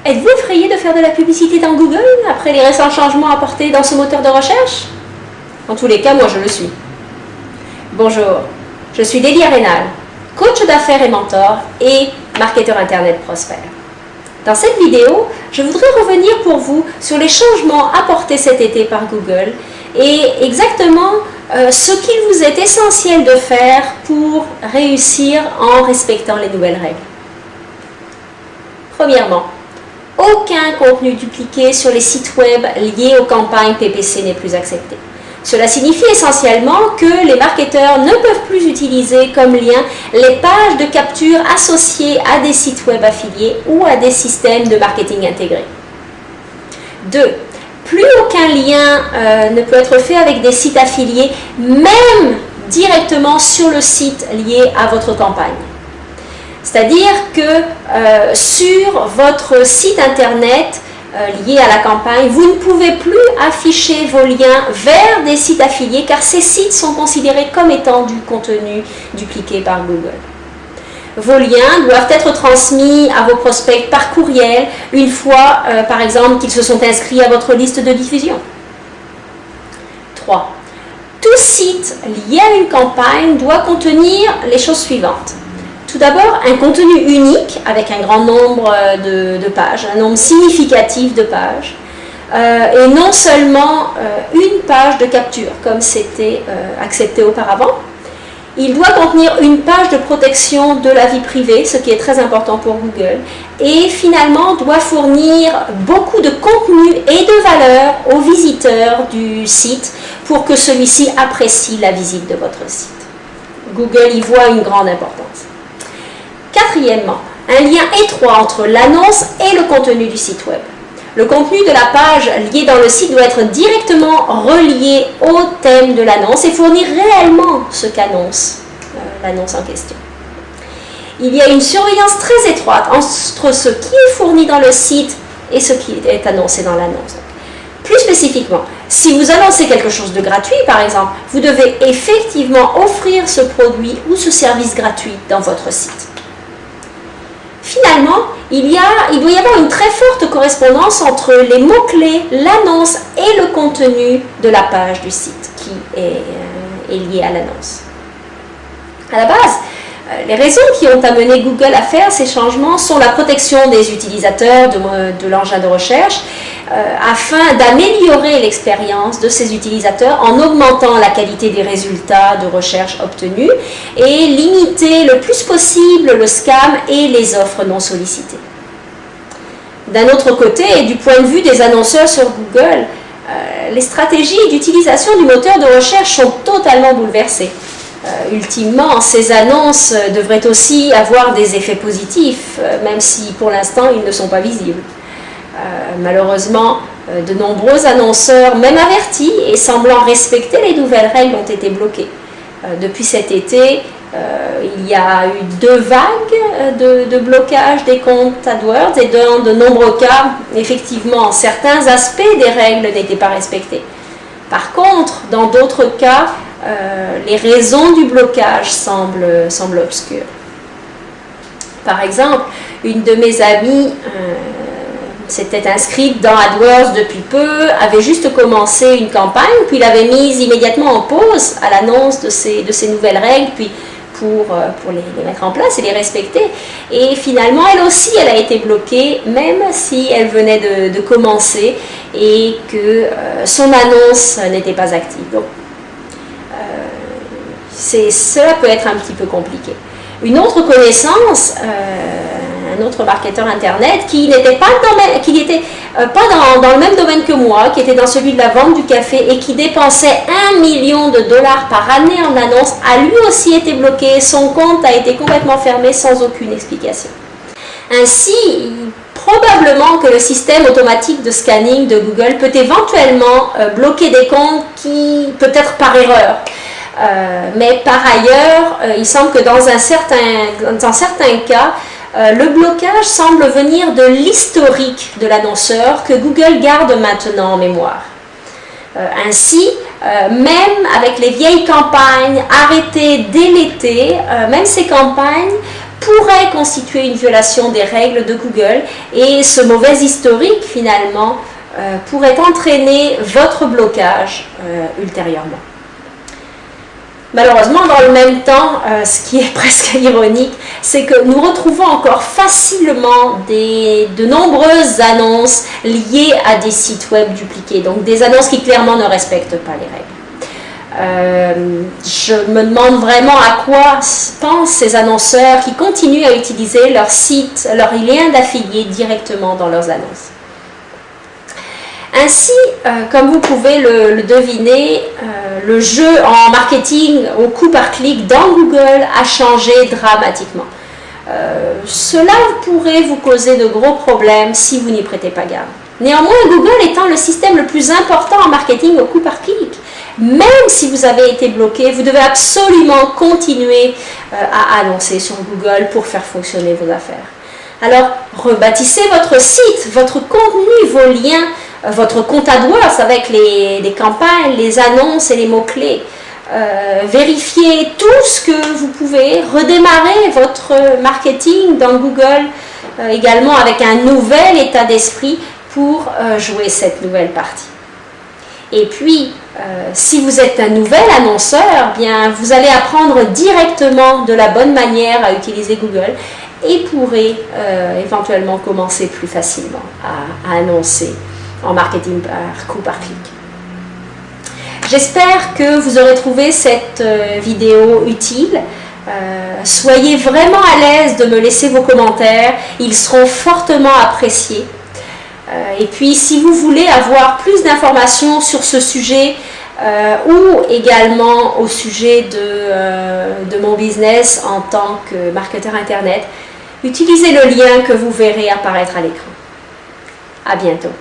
Êtes-vous effrayé de faire de la publicité dans Google après les récents changements apportés dans ce moteur de recherche? En tous les cas, moi je le suis. Bonjour, je suis Délia Rénal, coach d'affaires et mentor et marketeur Internet prospère. Dans cette vidéo, je voudrais revenir pour vous sur les changements apportés cet été par Google et exactement ce qu'il vous est essentiel de faire pour réussir en respectant les nouvelles règles. Premièrement, aucun contenu dupliqué sur les sites web liés aux campagnes PPC n'est plus accepté. Cela signifie essentiellement que les marketeurs ne peuvent plus utiliser comme lien les pages de capture associées à des sites web affiliés ou à des systèmes de marketing intégrés. 2. Plus aucun lien ne peut être fait avec des sites affiliés, même directement sur le site lié à votre campagne. C'est-à-dire que sur votre site internet lié à la campagne, vous ne pouvez plus afficher vos liens vers des sites affiliés car ces sites sont considérés comme étant du contenu dupliqué par Google. Vos liens doivent être transmis à vos prospects par courriel une fois, par exemple, qu'ils se sont inscrits à votre liste de diffusion. 3. Tout site lié à une campagne doit contenir les choses suivantes. Tout d'abord, un contenu unique avec un grand nombre de pages, un nombre significatif de pages, et non seulement une page de capture, comme c'était accepté auparavant. Il doit contenir une page de protection de la vie privée, ce qui est très important pour Google, et finalement doit fournir beaucoup de contenu et de valeur aux visiteurs du site pour que celui-ci apprécie la visite de votre site. Google y voit une grande importance. Quatrièmement, un lien étroit entre l'annonce et le contenu du site web. Le contenu de la page liée dans le site doit être directement relié au thème de l'annonce et fournir réellement ce qu'annonce l'annonce en question. Il y a une surveillance très étroite entre ce qui est fourni dans le site et ce qui est annoncé dans l'annonce. Plus spécifiquement, si vous annoncez quelque chose de gratuit, par exemple, vous devez effectivement offrir ce produit ou ce service gratuit dans votre site. Finalement, il doit y avoir une très forte correspondance entre les mots-clés, l'annonce et le contenu de la page du site qui est lié à l'annonce. À la base, les raisons qui ont amené Google à faire ces changements sont la protection des utilisateurs de l'engin de recherche afin d'améliorer l'expérience de ces utilisateurs en augmentant la qualité des résultats de recherche obtenus et limiter le plus possible le scam et les offres non sollicitées. D'un autre côté, et du point de vue des annonceurs sur Google, les stratégies d'utilisation du moteur de recherche sont totalement bouleversées. Ultimement, ces annonces devraient aussi avoir des effets positifs, même si pour l'instant ils ne sont pas visibles. Malheureusement, de nombreux annonceurs, même avertis et semblant respecter les nouvelles règles, ont été bloqués. Depuis cet été, il y a eu 2 vagues de blocage des comptes AdWords et dans de nombreux cas, effectivement, certains aspects des règles n'étaient pas respectés. Par contre, dans d'autres cas, les raisons du blocage semblent obscures. Par exemple, une de mes amies s'était inscrite dans AdWords depuis peu, avait juste commencé une campagne, puis l'avait mise immédiatement en pause à l'annonce de ces nouvelles règles, puis pour les mettre en place et les respecter. Et finalement, elle aussi, elle a été bloquée, même si elle venait de commencer et que son annonce n'était pas active. Donc, cela peut être un petit peu compliqué. Une autre connaissance, un autre marketeur internet qui n'était pas dans le même domaine que moi, qui était dans celui de la vente du café et qui dépensait $1 million par année en annonce, a lui aussi été bloqué. Son compte a été complètement fermé sans aucune explication. Ainsi, probablement que le système automatique de scanning de Google peut éventuellement bloquer des comptes qui, peut-être par erreur, mais par ailleurs, il semble que dans certains cas, le blocage semble venir de l'historique de l'annonceur que Google garde maintenant en mémoire. Ainsi, même avec les vieilles campagnes arrêtées dès l'été, même ces campagnes pourrait constituer une violation des règles de Google et ce mauvais historique finalement pourrait entraîner votre blocage ultérieurement. Malheureusement, dans le même temps, ce qui est presque ironique, c'est que nous retrouvons encore facilement de nombreuses annonces liées à des sites web dupliqués, donc des annonces qui clairement ne respectent pas les règles. Je me demande vraiment à quoi pensent ces annonceurs qui continuent à utiliser leur site, leurs liens d'affiliés directement dans leurs annonces. Ainsi, comme vous pouvez le deviner, le jeu en marketing au coup par clic dans Google a changé dramatiquement. Cela pourrait vous causer de gros problèmes si vous n'y prêtez pas garde. Néanmoins, Google étant le système le plus important en marketing au coup par clic, même si vous avez été bloqué, vous devez absolument continuer à annoncer sur Google pour faire fonctionner vos affaires. Alors, rebâtissez votre site, votre contenu, vos liens, votre compte AdWords avec les campagnes, les annonces et les mots-clés. Vérifiez tout ce que vous pouvez. Redémarrez votre marketing dans Google également avec un nouvel état d'esprit pour jouer cette nouvelle partie. Et puis, si vous êtes un nouvel annonceur, bien, vous allez apprendre directement de la bonne manière à utiliser Google et pourrez éventuellement commencer plus facilement à annoncer en marketing par coup par clic. J'espère que vous aurez trouvé cette vidéo utile. Soyez vraiment à l'aise de me laisser vos commentaires, ils seront fortement appréciés. Et puis si vous voulez avoir plus d'informations sur ce sujet ou également au sujet de mon business en tant que marketeur internet, utilisez le lien que vous verrez apparaître à l'écran. À bientôt.